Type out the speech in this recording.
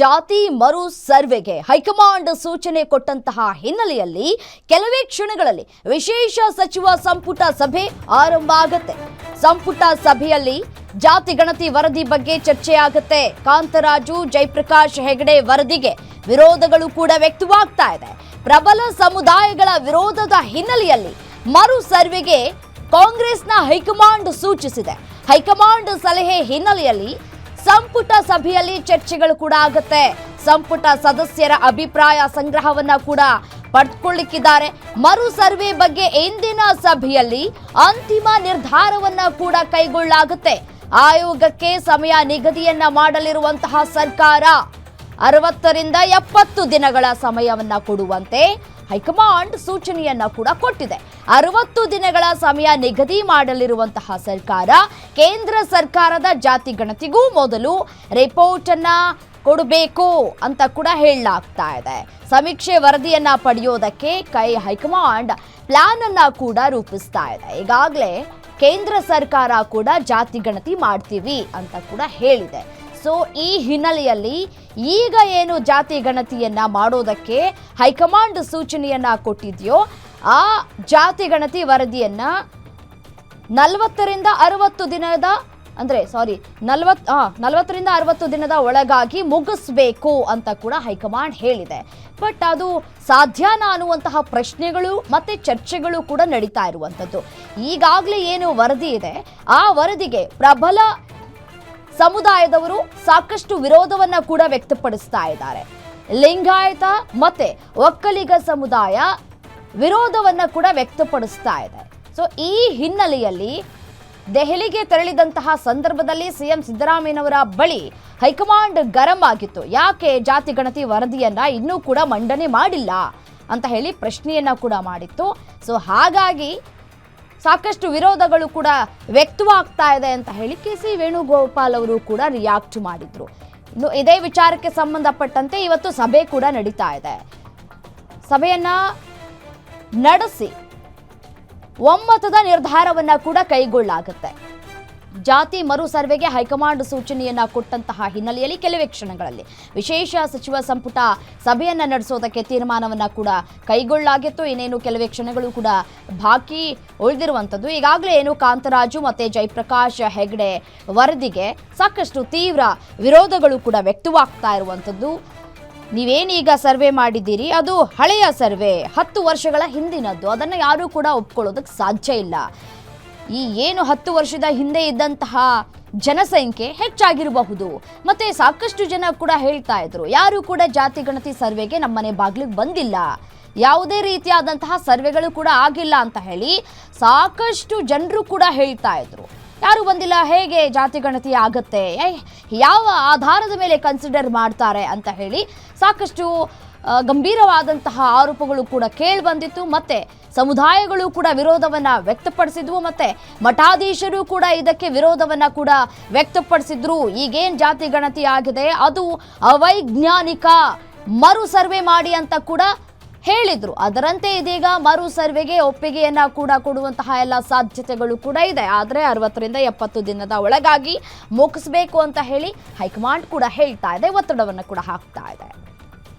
ಜಾತಿ ಮರು ಸರ್ವೆಗೆ ಹೈಕಮಾಂಡ್ ಸೂಚನೆ ಕೊಟ್ಟಂತಹ ಹಿನ್ನೆಲೆಯಲ್ಲಿ ಕೆಲವೇ ಕ್ಷಣಗಳಲ್ಲಿ ವಿಶೇಷ ಸಚಿವ ಸಂಪುಟ ಸಭೆ ಆರಂಭ ಆಗುತ್ತೆ. ಸಂಪುಟ ಸಭೆಯಲ್ಲಿ ಜಾತಿ ಗಣತಿ ವರದಿ ಬಗ್ಗೆ ಚರ್ಚೆ ಆಗುತ್ತೆ. ಕಾಂತರಾಜು, ಜಯಪ್ರಕಾಶ್ ಹೆಗಡೆ ವರದಿಗೆ ವಿರೋಧಗಳು ಕೂಡ ವ್ಯಕ್ತವಾಗ್ತಾ ಇದೆ. ಪ್ರಬಲ ಸಮುದಾಯಗಳ ವಿರೋಧದ ಹಿನ್ನೆಲೆಯಲ್ಲಿ ಮರು ಸರ್ವೆಗೆ ಕಾಂಗ್ರೆಸ್ನ ಹೈಕಮಾಂಡ್ ಸೂಚಿಸಿದೆ. ಹೈಕಮಾಂಡ್ ಸಲಹೆ ಹಿನ್ನೆಲೆಯಲ್ಲಿ ಸಂಪುಟ ಸಭೆಯಲ್ಲಿ ಚರ್ಚೆಗಳು ಕೂಡ ಆಗುತ್ತೆ. ಸಂಪುಟ ಸದಸ್ಯರ ಅಭಿಪ್ರಾಯ ಸಂಗ್ರಹವನ್ನ ಕೂಡ ಪಡೆದುಕೊಳ್ಳಿಕ್ಕಿದ್ದಾರೆ. ಮರು ಸರ್ವೆ ಬಗ್ಗೆ ಇಂದಿನ ಸಭೆಯಲ್ಲಿ ಅಂತಿಮ ನಿರ್ಧಾರವನ್ನ ಕೂಡ ಕೈಗೊಳ್ಳಲಾಗುತ್ತೆ. ಆಯೋಗಕ್ಕೆ ಸಮಯ ನಿಗದಿಯನ್ನ ಮಾಡಲಿರುವಂತಹ ಸರ್ಕಾರ 60ರಿಂದ 70 ದಿನಗಳ ಸಮಯವನ್ನ ಕೊಡುವಂತೆ ಹೈಕಮಾಂಡ್ ಸೂಚನೆಯನ್ನ ಕೂಡ ಕೊಟ್ಟಿದೆ. 60 ದಿನಗಳ ಸಮಯ ನಿಗದಿ ಮಾಡಲಿರುವಂತಹ ಸರ್ಕಾರ ಕೇಂದ್ರ ಸರ್ಕಾರದ ಜಾತಿ ಗಣತಿಗೂ ಮೊದಲು ರಿಪೋರ್ಟ್ ಅನ್ನ ಕೊಡಬೇಕು ಅಂತ ಕೂಡ ಹೇಳಲಾಗ್ತಾ ಇದೆ. ಸಮೀಕ್ಷೆ ವರದಿಯನ್ನ ಪಡೆಯೋದಕ್ಕೆ ಹೈಕಮಾಂಡ್ ಪ್ಲಾನ್ ಅನ್ನ ಕೂಡ ರೂಪಿಸ್ತಾ ಇದೆ. ಈಗಾಗಲೇ ಕೇಂದ್ರ ಸರ್ಕಾರ ಕೂಡ ಜಾತಿ ಗಣತಿ ಮಾಡ್ತೀವಿ ಅಂತ ಕೂಡ ಹೇಳಿದೆ. ಸೊ ಈ ಹಿನ್ನೆಲೆಯಲ್ಲಿ ಈಗ ಏನು ಜಾತಿ ಗಣತಿಯನ್ನ ಮಾಡೋದಕ್ಕೆ ಹೈಕಮಾಂಡ್ ಸೂಚನೆಯನ್ನ ಕೊಟ್ಟಿದೆಯೋ ಆ ಜಾತಿ ಗಣತಿ ವರದಿಯನ್ನ 40ರಿಂದ 60 ದಿನದ 40ರಿಂದ 60 ದಿನದ ಒಳಗಾಗಿ ಮುಗಿಸ್ಬೇಕು ಅಂತ ಕೂಡ ಹೈಕಮಾಂಡ್ ಹೇಳಿದೆ. ಬಟ್ ಅದು ಸಾಧ್ಯನಾ ಅನ್ನುವಂತಹ ಪ್ರಶ್ನೆಗಳು ಮತ್ತೆ ಚರ್ಚೆಗಳು ಕೂಡ ನಡೀತಾ ಇರುವಂಥದ್ದು. ಈಗಾಗಲೇ ಏನು ವರದಿ ಇದೆ ಆ ವರದಿಗೆ ಪ್ರಬಲ ಸಮುದಾಯದವರು ಸಾಕಷ್ಟು ವಿರೋಧವನ್ನ ಕೂಡ ವ್ಯಕ್ತಪಡಿಸ್ತಾ ಇದ್ದಾರೆ. ಲಿಂಗಾಯತ ಮತ್ತೆ ಒಕ್ಕಲಿಗ ಸಮುದಾಯ ವಿರೋಧವನ್ನ ಕೂಡ ವ್ಯಕ್ತಪಡಿಸ್ತಾ ಇದೆ. ಸೊ ಈ ಹಿನ್ನೆಲೆಯಲ್ಲಿ ದೆಹಲಿಗೆ ತೆರಳಿದಂತಹ ಸಂದರ್ಭದಲ್ಲಿ ಸಿಎಂ ಸಿದ್ದರಾಮಯ್ಯನವರ ಬಳಿ ಹೈಕಮಾಂಡ್ ಗರಂ ಆಗಿತ್ತು. ಯಾಕೆ ಜಾತಿ ಗಣತಿ ವರದಿಯನ್ನ ಇನ್ನೂ ಕೂಡ ಮಂಡನೆ ಮಾಡಿಲ್ಲ ಅಂತ ಹೇಳಿ ಪ್ರಶ್ನೆಯನ್ನ ಕೂಡ ಮಾಡಿತ್ತು. ಸೊ ಹಾಗಾಗಿ ಸಾಕಷ್ಟು ವಿರೋಧಗಳು ಕೂಡ ವ್ಯಕ್ತವಾಗ್ತಾ ಇದೆ ಅಂತ ಹೇಳಿ ಕೆ.ಸಿ. ವೇಣುಗೋಪಾಲ್ ಅವರು ಕೂಡ ರಿಯಾಕ್ಟ್ ಮಾಡಿದ್ರು. ಇನ್ನು ಇದೇ ವಿಚಾರಕ್ಕೆ ಸಂಬಂಧಪಟ್ಟಂತೆ ಇವತ್ತು ಸಭೆ ಕೂಡ ನಡೀತಾ ಇದೆ. ಸಭೆಯನ್ನ ನಡೆಸಿ ಒಮ್ಮತದ ನಿರ್ಧಾರವನ್ನ ಕೂಡ ಕೈಗೊಳ್ಳಲಾಗುತ್ತೆ. ಜಾತಿ ಮರು ಸರ್ವೆಗೆ ಹೈಕಮಾಂಡ್ ಸೂಚನೆಯನ್ನ ಕೊಟ್ಟಂತಹ ಹಿನ್ನೆಲೆಯಲ್ಲಿ ಕೆಲವೇ ಕ್ಷಣಗಳಲ್ಲಿ ವಿಶೇಷ ಸಚಿವ ಸಂಪುಟ ಸಭೆಯನ್ನ ನಡೆಸೋದಕ್ಕೆ ತೀರ್ಮಾನವನ್ನ ಕೂಡ ಕೈಗೊಳ್ಳಲಾಗಿತ್ತು. ಇನ್ನೇನು ಕೆಲವೇ ಕ್ಷಣಗಳು ಕೂಡ ಬಾಕಿ ಉಳಿದಿರುವಂಥದ್ದು. ಈಗಾಗಲೇ ಏನು ಕಾಂತರಾಜು ಮತ್ತೆ ಜಯಪ್ರಕಾಶ್ ಹೆಗಡೆ ವರದಿಗೆ ಸಾಕಷ್ಟು ತೀವ್ರ ವಿರೋಧಗಳು ಕೂಡ ವ್ಯಕ್ತವಾಗ್ತಾ ಇರುವಂಥದ್ದು. ನೀವೇನೀಗ ಸರ್ವೆ ಮಾಡಿದ್ದೀರಿ ಅದು ಹಳೆಯ ಸರ್ವೆ, 10 ವರ್ಷಗಳ ಹಿಂದಿನದ್ದು. ಅದನ್ನು ಯಾರೂ ಕೂಡ ಒಪ್ಕೊಳ್ಳೋದಕ್ಕೆ ಸಾಧ್ಯ ಇಲ್ಲ. ಈ ಏನು 10 ವರ್ಷದ ಹಿಂದೆ ಇದ್ದಂತಹ ಜನಸಂಖ್ಯೆ ಹೆಚ್ಚಾಗಿರಬಹುದು. ಮತ್ತೆ ಸಾಕಷ್ಟು ಜನ ಕೂಡ ಹೇಳ್ತಾ ಇದ್ರು ಯಾರು ಕೂಡ ಜಾತಿ ಗಣತಿ ಸರ್ವೆಗೆ ನಮ್ಮನೆ ಬಾಗಿಲಿಗೆ ಬಂದಿಲ್ಲ, ಯಾವುದೇ ರೀತಿಯಾದಂತಹ ಸರ್ವೆಗಳು ಕೂಡ ಆಗಿಲ್ಲ ಅಂತ ಹೇಳಿ ಸಾಕಷ್ಟು ಜನರು ಕೂಡ ಹೇಳ್ತಾ ಇದ್ರು. ಯಾರು ಬಂದಿಲ್ಲ, ಹೇಗೆ ಜಾತಿ ಗಣತಿ ಆಗತ್ತೆ, ಯಾವ ಆಧಾರದ ಮೇಲೆ ಕನ್ಸಿಡರ್ ಮಾಡ್ತಾರೆ ಅಂತ ಹೇಳಿ ಸಾಕಷ್ಟು ಗಂಭೀರವಾದಂತಹ ಆರೋಪಗಳು ಕೂಡ ಕೇಳಿ ಬಂದಿತ್ತು. ಮತ್ತೆ ಸಮುದಾಯಗಳು ಕೂಡ ವಿರೋಧವನ್ನ ವ್ಯಕ್ತಪಡಿಸಿದ್ವು. ಮತ್ತೆ ಮಠಾಧೀಶರು ಕೂಡ ಇದಕ್ಕೆ ವಿರೋಧವನ್ನ ಕೂಡ ವ್ಯಕ್ತಪಡಿಸಿದ್ರು. ಈಗೇನ್ ಜಾತಿ ಗಣತಿ ಆಗಿದೆ ಅದು ಅವೈಜ್ಞಾನಿಕ, ಮರು ಸರ್ವೆ ಮಾಡಿ ಅಂತ ಕೂಡ ಹೇಳಿದ್ರು. ಅದರಂತೆ ಇದೀಗ ಮರು ಸರ್ವೆಗೆ ಒಪ್ಪಿಗೆಯನ್ನ ಕೂಡ ಕೊಡುವಂತಹ ಎಲ್ಲ ಸಾಧ್ಯತೆಗಳು ಕೂಡ ಇದೆ. ಆದರೆ 60ರಿಂದ 70 ದಿನದ ಒಳಗಾಗಿ ಮುಗಿಸ್ಬೇಕು ಅಂತ ಹೇಳಿ ಹೈಕಮಾಂಡ್ ಕೂಡ ಹೇಳ್ತಾ ಇದೆ, ಒತ್ತಡವನ್ನು ಕೂಡ ಹಾಕ್ತಾ ಇದೆ.